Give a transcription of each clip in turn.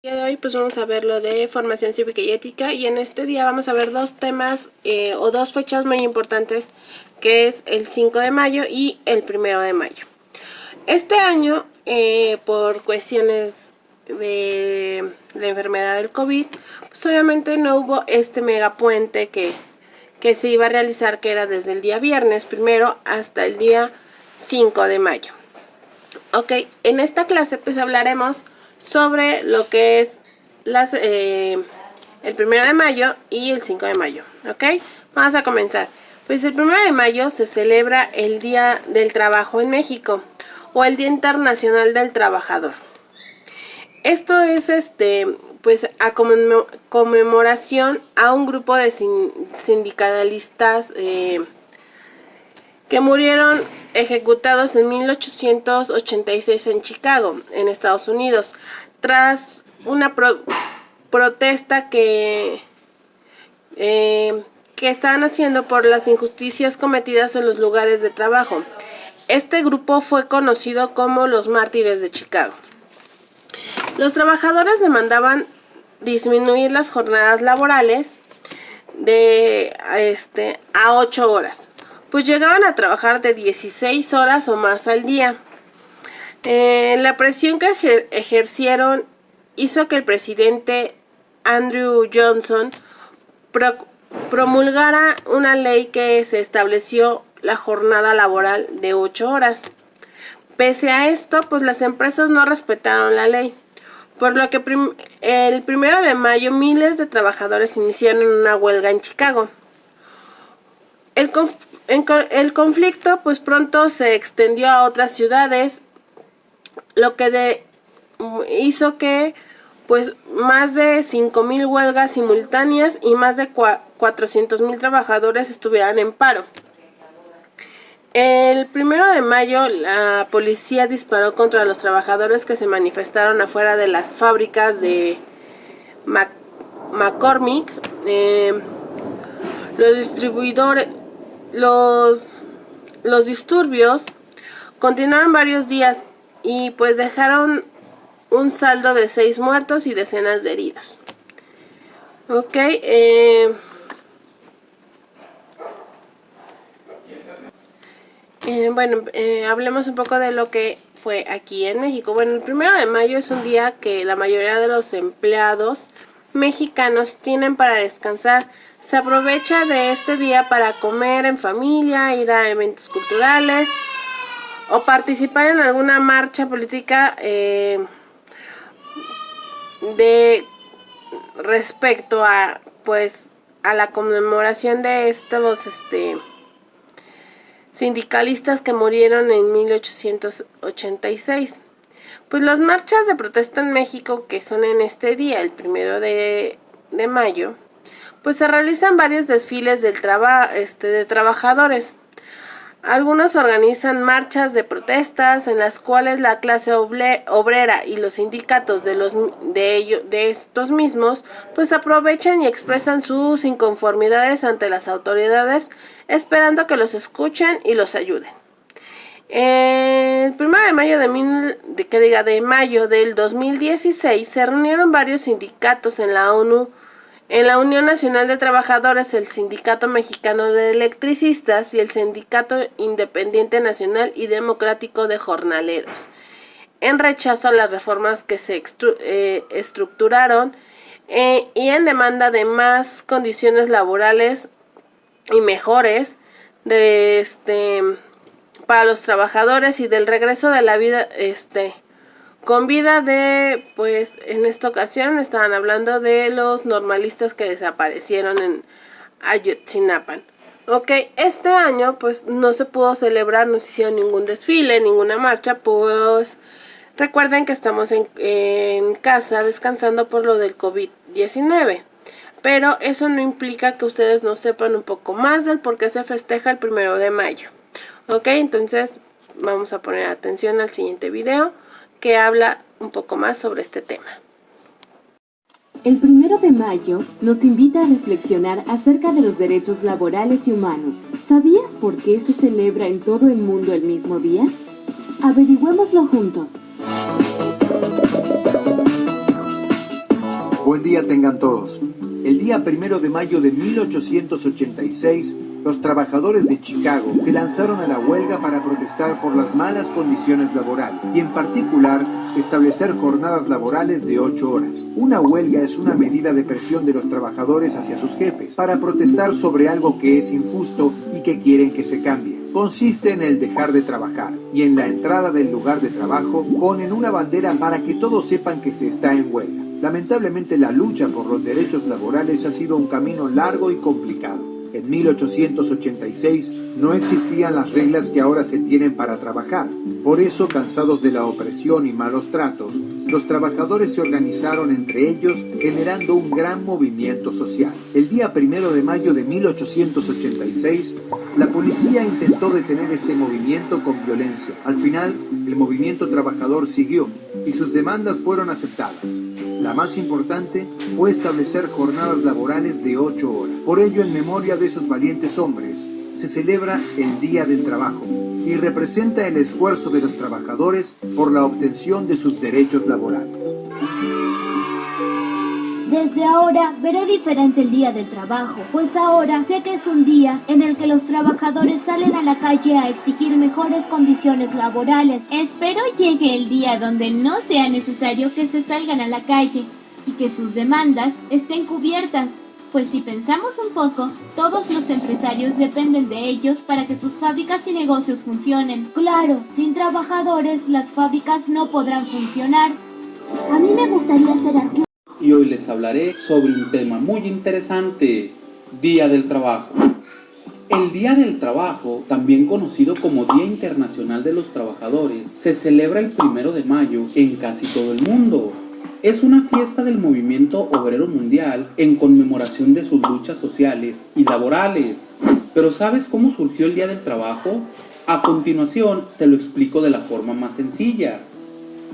El día de hoy pues vamos a ver lo de formación cívica y ética, y en este día vamos a ver dos temas o dos fechas muy importantes, que es el 5 de mayo y el 1 de mayo. Este año, por cuestiones de la enfermedad del COVID, pues obviamente no hubo este megapuente que se iba a realizar, que era desde el día viernes 1 hasta el día 5 de mayo. Ok, en esta clase pues hablaremos sobre lo que es el 1 de mayo y el 5 de mayo. Ok, vamos a comenzar. Pues el 1 de mayo se celebra el Día del Trabajo en México, o el Día Internacional del Trabajador. Esto es pues a conmemoración a un grupo de sindicalistas que murieron ejecutados en 1886 en Chicago, en Estados Unidos, tras una protesta que estaban haciendo por las injusticias cometidas en los lugares de trabajo. Este grupo fue conocido como los Mártires de Chicago. Los trabajadores demandaban disminuir las jornadas laborales a 8 horas. Pues llegaban a trabajar de 16 horas o más al día. La presión que ejercieron hizo que el presidente Andrew Johnson promulgara una ley que se estableció la jornada laboral de 8 horas. Pese a esto, pues las empresas no respetaron la ley, por lo que el 1 de mayo miles de trabajadores iniciaron una huelga en Chicago. El conflicto pues pronto se extendió a otras ciudades, lo que hizo que pues más de 5,000 huelgas simultáneas y más de 400,000 trabajadores estuvieran en paro. El 1 de mayo la policía disparó contra los trabajadores que se manifestaron afuera de las fábricas de McCormick. Los disturbios continuaron varios días y pues dejaron un saldo de 6 muertos y decenas de heridos. Ok, hablemos un poco de lo que fue aquí en México. Bueno, el 1 de mayo es un día que la mayoría de los empleados mexicanos tienen para descansar. Se aprovecha de este día para comer en familia, ir a eventos culturales o participar en alguna marcha política respecto a pues a la conmemoración de estos sindicalistas que murieron en 1886. Pues las marchas de protesta en México, que son en este día, el 1 de mayo, pues se realizan varios desfiles de trabajadores. Algunos organizan marchas de protestas en las cuales la clase obrera y los sindicatos de estos mismos pues aprovechan y expresan sus inconformidades ante las autoridades, esperando que los escuchen y los ayuden. El 1 de mayo de mayo del 2016 se reunieron varios sindicatos en la ONU. En la Unión Nacional de Trabajadores, el Sindicato Mexicano de Electricistas y el Sindicato Independiente Nacional y Democrático de Jornaleros, en rechazo a las reformas que se estructuraron y en demanda de más condiciones laborales y mejores para los trabajadores y del regreso de la vida con vida pues en esta ocasión estaban hablando de los normalistas que desaparecieron en Ayotzinapa. Ok, este año pues no se pudo celebrar, no se hicieron ningún desfile, ninguna marcha, pues recuerden que estamos en casa descansando por lo del COVID-19. Pero eso no implica que ustedes no sepan un poco más del por qué se festeja el 1 de mayo. Ok, entonces vamos a poner atención al siguiente video, que habla un poco más sobre este tema. El 1 de mayo nos invita a reflexionar acerca de los derechos laborales y humanos. ¿Sabías por qué se celebra en todo el mundo el mismo día? Averigüémoslo juntos. Buen día tengan todos. El día 1 de mayo de 1886, los trabajadores de Chicago se lanzaron a la huelga para protestar por las malas condiciones laborales y en particular establecer jornadas laborales de 8 horas. Una huelga es una medida de presión de los trabajadores hacia sus jefes para protestar sobre algo que es injusto y que quieren que se cambie. Consiste en el dejar de trabajar y en la entrada del lugar de trabajo ponen una bandera para que todos sepan que se está en huelga. Lamentablemente la lucha por los derechos laborales ha sido un camino largo y complicado. En 1886 no existían las reglas que ahora se tienen para trabajar. Por eso, cansados de la opresión y malos tratos, los trabajadores se organizaron entre ellos, generando un gran movimiento social. El día 1 de mayo de 1886, la policía intentó detener este movimiento con violencia. Al final, el movimiento trabajador siguió y sus demandas fueron aceptadas. La más importante fue establecer jornadas laborales de 8 horas. Por ello, en memoria de esos valientes hombres, se celebra el Día del Trabajo y representa el esfuerzo de los trabajadores por la obtención de sus derechos laborales. Desde ahora veré diferente el Día del Trabajo, pues ahora sé que es un día en el que los trabajadores salen a la calle a exigir mejores condiciones laborales. Espero llegue el día donde no sea necesario que se salgan a la calle y que sus demandas estén cubiertas, pues si pensamos un poco, todos los empresarios dependen de ellos para que sus fábricas y negocios funcionen. Claro, sin trabajadores las fábricas no podrán funcionar. A mí me gustaría ser arquitecto. Y hoy les hablaré sobre un tema muy interesante, Día del Trabajo. El Día del Trabajo, también conocido como Día Internacional de los Trabajadores, se celebra el 1 de mayo en casi todo el mundo. Es una fiesta del movimiento obrero mundial en conmemoración de sus luchas sociales y laborales. ¿Pero sabes cómo surgió el Día del Trabajo? A continuación te lo explico de la forma más sencilla.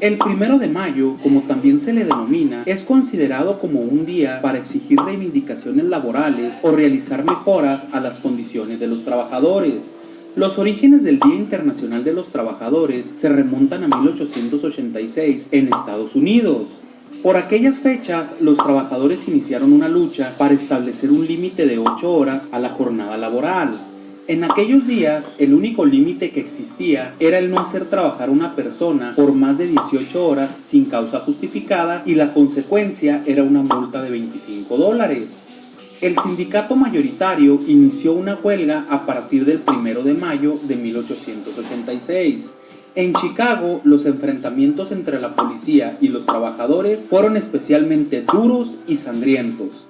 El 1 de mayo, como también se le denomina, es considerado como un día para exigir reivindicaciones laborales o realizar mejoras a las condiciones de los trabajadores. Los orígenes del Día Internacional de los Trabajadores se remontan a 1886 en Estados Unidos. Por aquellas fechas, los trabajadores iniciaron una lucha para establecer un límite de 8 horas a la jornada laboral. En aquellos días, el único límite que existía era el no hacer trabajar a una persona por más de 18 horas sin causa justificada y la consecuencia era una multa de $25. El sindicato mayoritario inició una huelga a partir del 1 de mayo de 1886. En Chicago, los enfrentamientos entre la policía y los trabajadores fueron especialmente duros y sangrientos.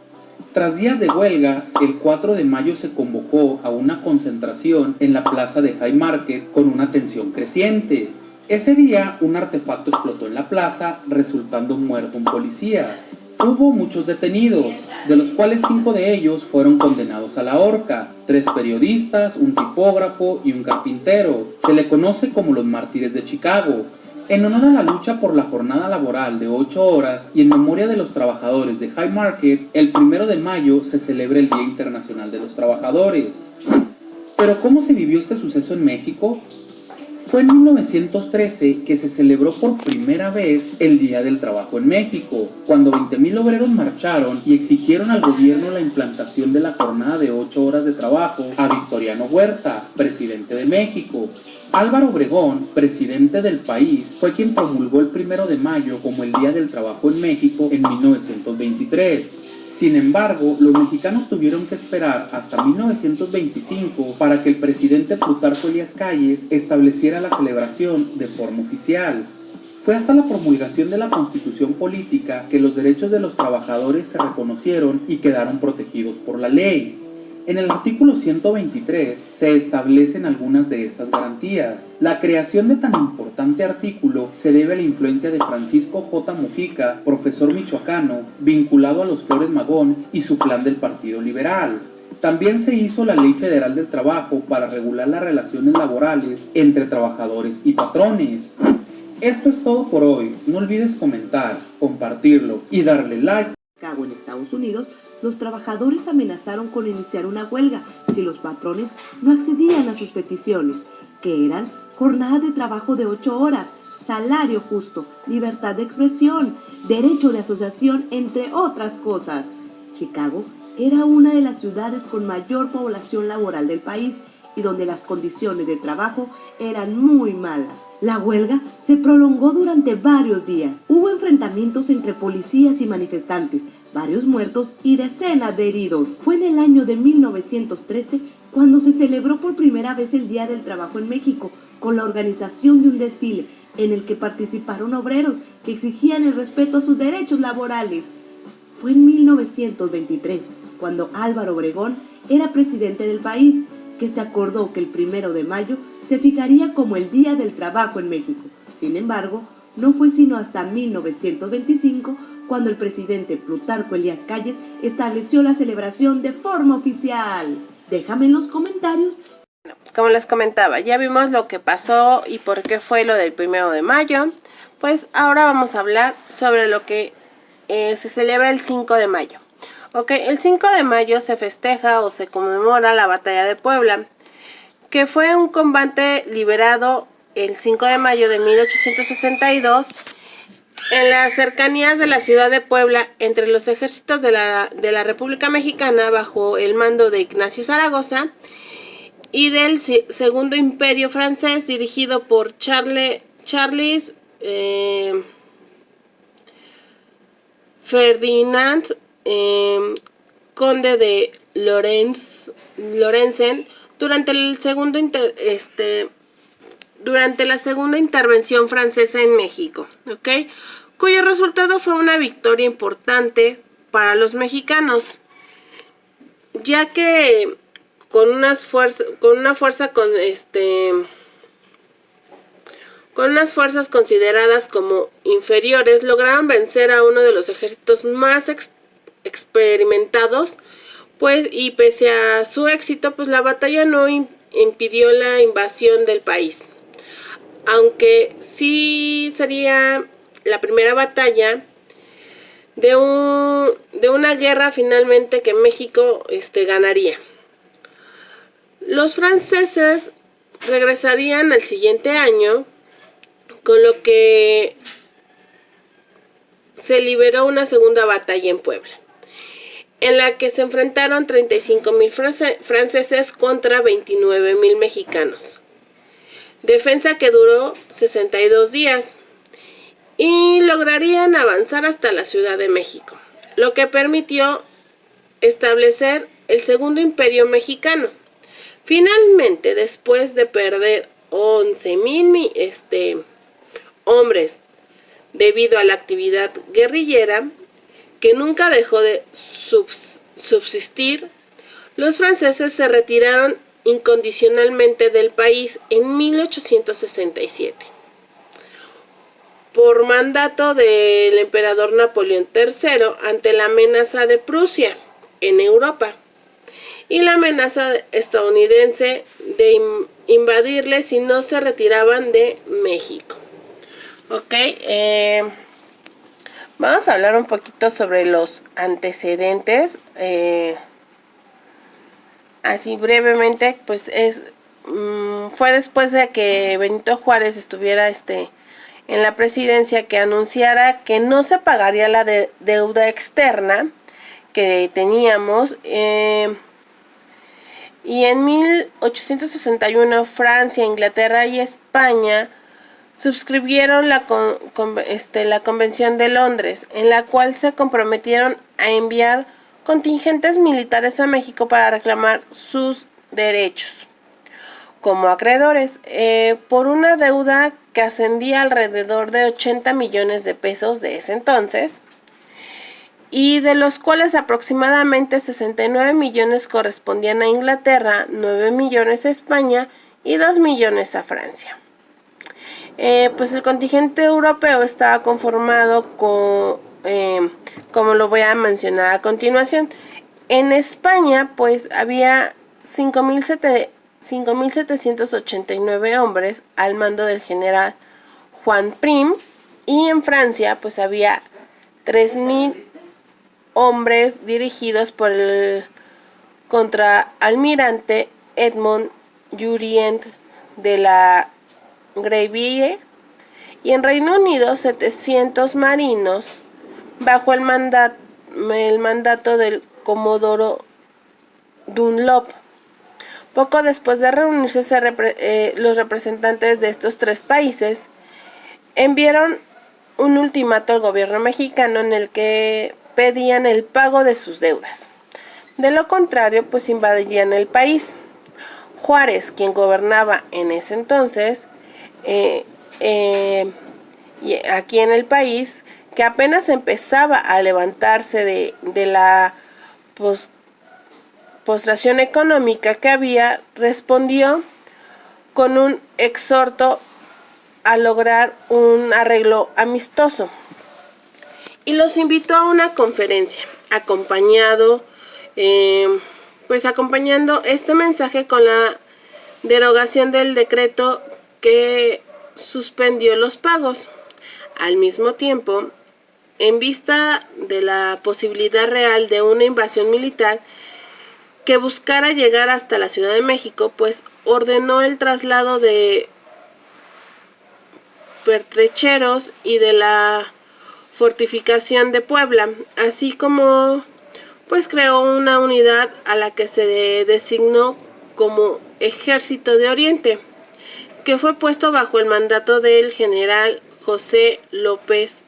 Tras días de huelga, el 4 de mayo se convocó a una concentración en la plaza de Haymarket con una tensión creciente. Ese día, un artefacto explotó en la plaza, resultando muerto un policía. Hubo muchos detenidos, de los cuales 5 de ellos fueron condenados a la horca, 3 periodistas, un tipógrafo y un carpintero. Se le conoce como los mártires de Chicago. En honor a la lucha por la jornada laboral de 8 horas y en memoria de los trabajadores de Haymarket, el 1 de mayo se celebra el Día Internacional de los Trabajadores. ¿Pero cómo se vivió este suceso en México? Fue en 1913 que se celebró por primera vez el Día del Trabajo en México, cuando 20,000 obreros marcharon y exigieron al gobierno la implantación de la jornada de 8 horas de trabajo a Victoriano Huerta, presidente de México. Álvaro Obregón, presidente del país, fue quien promulgó el 1 de mayo como el Día del Trabajo en México en 1923. Sin embargo, los mexicanos tuvieron que esperar hasta 1925 para que el presidente Plutarco Elías Calles estableciera la celebración de forma oficial. Fue hasta la promulgación de la Constitución Política que los derechos de los trabajadores se reconocieron y quedaron protegidos por la ley. En el artículo 123 se establecen algunas de estas garantías. La creación de tan importante artículo se debe a la influencia de Francisco J. Mujica, profesor michoacano, vinculado a los Flores Magón y su plan del Partido Liberal. También se hizo la Ley Federal del Trabajo para regular las relaciones laborales entre trabajadores y patrones. Esto es todo por hoy. No olvides comentar, compartirlo y darle like. En Estados Unidos, los trabajadores amenazaron con iniciar una huelga si los patrones no accedían a sus peticiones, que eran jornadas de trabajo de 8 horas, salario justo, libertad de expresión, derecho de asociación, entre otras cosas. Chicago era una de las ciudades con mayor población laboral del país y donde las condiciones de trabajo eran muy malas. La huelga se prolongó durante varios días. Hubo enfrentamientos entre policías y manifestantes, varios muertos y decenas de heridos. Fue en el año de 1913 cuando se celebró por primera vez el Día del Trabajo en México, con la organización de un desfile en el que participaron obreros que exigían el respeto a sus derechos laborales. Fue en 1923 cuando Álvaro Obregón era presidente del país, que se acordó que el 1 de mayo se fijaría como el Día del Trabajo en México. Sin embargo, no fue sino hasta 1925 cuando el presidente Plutarco Elías Calles estableció la celebración de forma oficial. Déjame en los comentarios. Como les comentaba, ya vimos lo que pasó y por qué fue lo del 1 de mayo. Pues ahora vamos a hablar sobre lo que se celebra el 5 de mayo. Ok, el 5 de mayo se festeja o se conmemora la Batalla de Puebla, que fue un combate liberado el 5 de mayo de 1862 en las cercanías de la ciudad de Puebla entre los ejércitos de la República Mexicana bajo el mando de Ignacio Zaragoza y del Segundo Imperio francés dirigido por Charles Ferdinand Conde de Lorenzen durante la segunda intervención francesa en México, ¿ok? Cuyo resultado fue una victoria importante para los mexicanos, ya que con unas fuerzas consideradas como inferiores, lograron vencer a uno de los ejércitos más experimentados, pues, y pese a su éxito, pues la batalla no impidió la invasión del país, aunque sí sería la primera batalla de una guerra finalmente que México ganaría. Los franceses regresarían al siguiente año, con lo que se liberó una segunda batalla en Puebla, en la que se enfrentaron 35,000 franceses contra 29,000 mexicanos. Defensa que duró 62 días y lograrían avanzar hasta la Ciudad de México, lo que permitió establecer el Segundo Imperio Mexicano. Finalmente, después de perder 11,000 hombres debido a la actividad guerrillera, que nunca dejó de subsistir, los franceses se retiraron incondicionalmente del país en 1867. Por mandato del emperador Napoleón III ante la amenaza de Prusia en Europa y la amenaza estadounidense de invadirles si no se retiraban de México. Ok, vamos a hablar un poquito sobre los antecedentes. Así brevemente, pues fue después de que Benito Juárez estuviera en la presidencia, que anunciara que no se pagaría la deuda externa que teníamos. Y en 1861 Francia, Inglaterra y España suscribieron la Convención de Londres, en la cual se comprometieron a enviar contingentes militares a México para reclamar sus derechos como acreedores, por una deuda que ascendía alrededor de 80 millones de pesos de ese entonces, y de los cuales aproximadamente 69 millones correspondían a Inglaterra, 9 millones a España y 2 millones a Francia. Pues el contingente europeo estaba conformado con, como lo voy a mencionar a continuación. En España, pues había 5,789 hombres al mando del general Juan Prim, y en Francia, pues había 3,000 hombres dirigidos por el contraalmirante Edmond Jurien de la Greville, y en Reino Unido 700 marinos bajo el mandato del comodoro Dunlop. Poco después de reunirse los representantes de estos tres países enviaron un ultimato al gobierno mexicano en el que pedían el pago de sus deudas. De lo contrario, pues invadirían el país. Juárez, quien gobernaba en ese entonces, aquí en el país, que apenas empezaba a levantarse de la postración económica que había, respondió con un exhorto a lograr un arreglo amistoso y los invitó a una conferencia, acompañando este mensaje con la derogación del decreto que suspendió los pagos. Al mismo tiempo, en vista de la posibilidad real de una invasión militar que buscara llegar hasta la Ciudad de México, pues ordenó el traslado de pertrecheros y de la fortificación de Puebla, así como pues creó una unidad a la que se designó como Ejército de Oriente, que fue puesto bajo el mandato del general José López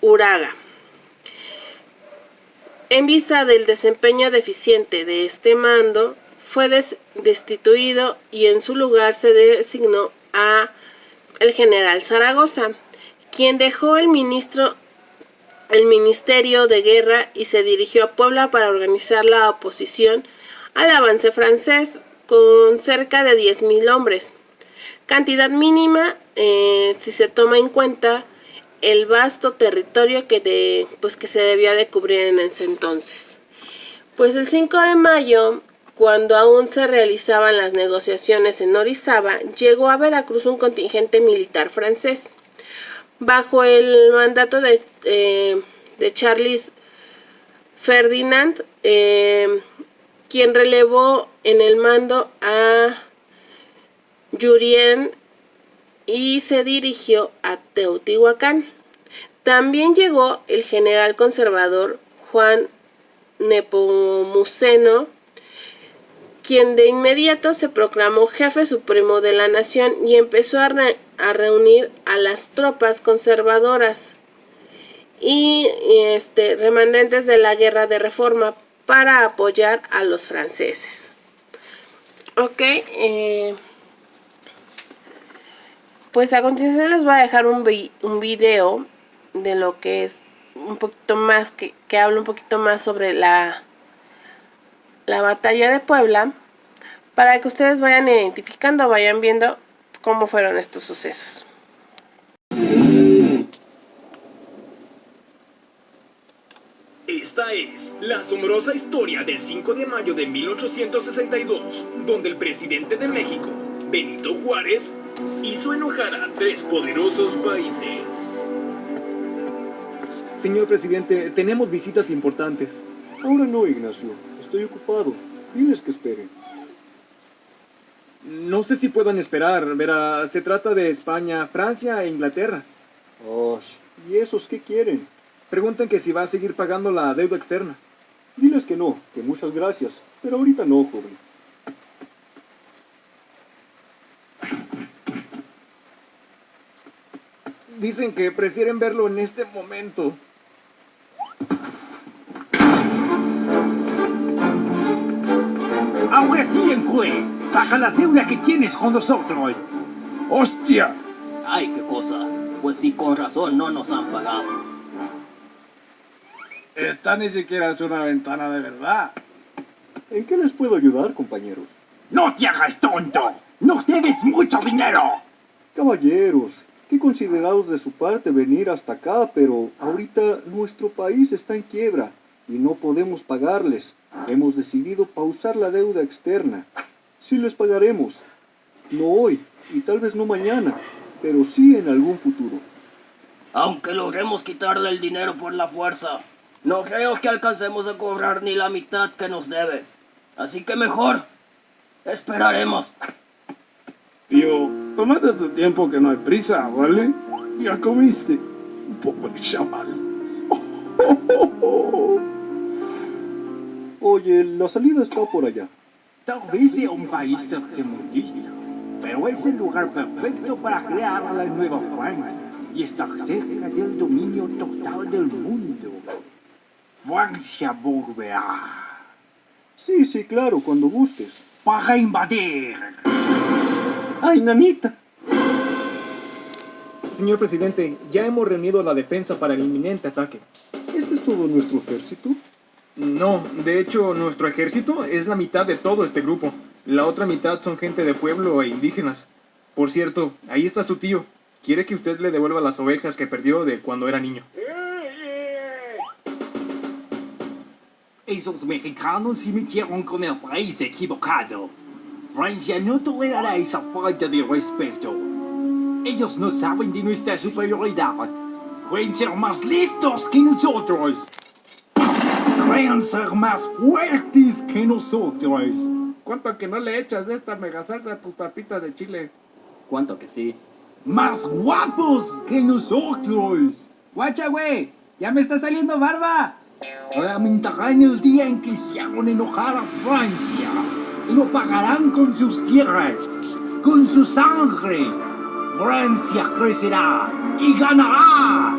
Uraga. En vista del desempeño deficiente de este mando, fue destituido y en su lugar se designó a el general Zaragoza, quien dejó el Ministerio de Guerra y se dirigió a Puebla para organizar la oposición al avance francés con cerca de 10,000 hombres, cantidad mínima si se toma en cuenta el vasto territorio que se debía de cubrir en ese entonces. Pues el 5 de mayo, cuando aún se realizaban las negociaciones en Orizaba, llegó a Veracruz un contingente militar francés, bajo el mandato de Charles Ferdinand, quien relevó en el mando a Jurien y se dirigió a Teotihuacán. También llegó el general conservador Juan Nepomuceno, quien de inmediato se proclamó jefe supremo de la nación y empezó a reunir a las tropas conservadoras y remanentes de la guerra de reforma para apoyar a los franceses. Ok, pues a continuación les voy a dejar un video de lo que es un poquito más, que habla un poquito más sobre la batalla de Puebla, para que ustedes vayan identificando, vayan viendo cómo fueron estos sucesos. Esta es la asombrosa historia del 5 de mayo de 1862, donde el presidente de México, Benito Juárez, hizo enojar a tres poderosos países. Señor presidente, tenemos visitas importantes. Ahora no, Ignacio. Estoy ocupado. Diles que esperen. No sé si puedan esperar. Verá, se trata de España, Francia e Inglaterra. Oh, ¿y esos qué quieren? Preguntan que si va a seguir pagando la deuda externa. Diles que no, que muchas gracias. Pero ahorita no, joven. Dicen que prefieren verlo en este momento. Ahora sí, enculé. Paga la deuda que tienes con nosotros. ¡Hostia! Ay, qué cosa. Pues sí, con razón no nos han pagado. Esta ni siquiera es una ventana de verdad. ¿En qué les puedo ayudar, compañeros? ¡No te hagas tonto! ¡Nos debes mucho dinero! Caballeros, qué considerados de su parte venir hasta acá, pero ahorita nuestro país está en quiebra y no podemos pagarles. Hemos decidido pausar la deuda externa. Sí les pagaremos. No hoy y tal vez no mañana, pero sí en algún futuro. Aunque logremos quitarle el dinero por la fuerza, no creo que alcancemos a cobrar ni la mitad que nos debes. Así que mejor esperaremos. Tío, tómate tu tiempo que no hay prisa, ¿vale? Ya comiste. Pobre chaval. Oye, la salida está por allá. Tal vez sea un país tercermundista, pero es el lugar perfecto para crear la nueva Francia y estar cerca del dominio total del mundo. Francia volverá. Sí, claro, cuando gustes. Para invadir. ¡Ay, nanita! Señor presidente, ya hemos reunido la defensa para el inminente ataque. ¿Este es todo nuestro ejército? No, de hecho, nuestro ejército es la mitad de todo este grupo. La otra mitad son gente de pueblo e indígenas. Por cierto, ahí está su tío. Quiere que usted le devuelva las ovejas que perdió de cuando era niño. Esos mexicanos se metieron con el país equivocado. Francia no tolerará esa falta de respeto. Ellos no saben de nuestra superioridad. Creen ser más listos que nosotros. Creen ser más fuertes que nosotros. ¿Cuánto que no le echas de esta mega salsa a tus papitas de chile? ¿Cuánto que sí? Más guapos que nosotros. Guacha, güey, ya me está saliendo barba. Lamentarán el día en que hicieron enojar a Francia. Lo pagarán con sus tierras, con su sangre. Francia crecerá y ganará.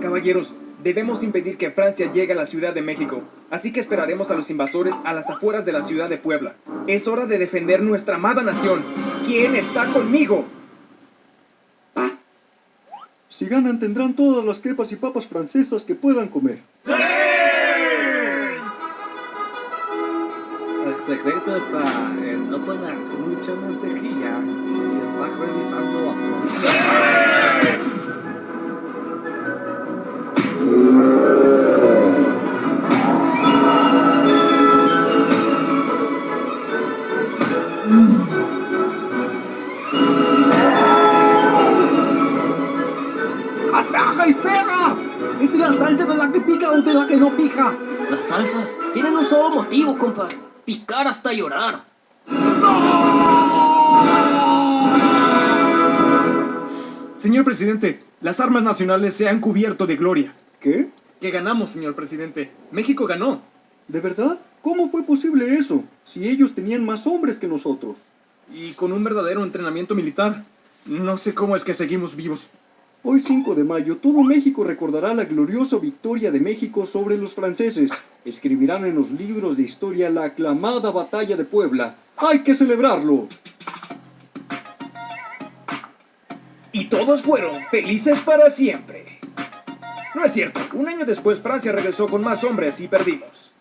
Caballeros, debemos impedir que Francia llegue a la Ciudad de México, así que esperaremos a los invasores a las afueras de la ciudad de Puebla. Es hora de defender nuestra amada nación. ¿Quién está conmigo? Si ganan, tendrán todas las crepas y papas francesas que puedan comer. ¡Sí! El secreto está en no poner mucha mantequilla y está revisando la flor. ¡Espera! ¿Es de la salsa de la que pica o de la que no pica? Las salsas tienen un solo motivo, compa. Picar hasta llorar. Señor presidente, las armas nacionales se han cubierto de gloria. ¿Qué? Que ganamos, señor presidente. México ganó. ¿De verdad? ¿Cómo fue posible eso? Si ellos tenían más hombres que nosotros. Y con un verdadero entrenamiento militar. No sé cómo es que seguimos vivos. Hoy 5 de mayo, todo México recordará la gloriosa victoria de México sobre los franceses. Escribirán en los libros de historia la aclamada batalla de Puebla. ¡Hay que celebrarlo! Y todos fueron felices para siempre. No es cierto, un año después Francia regresó con más hombres y perdimos.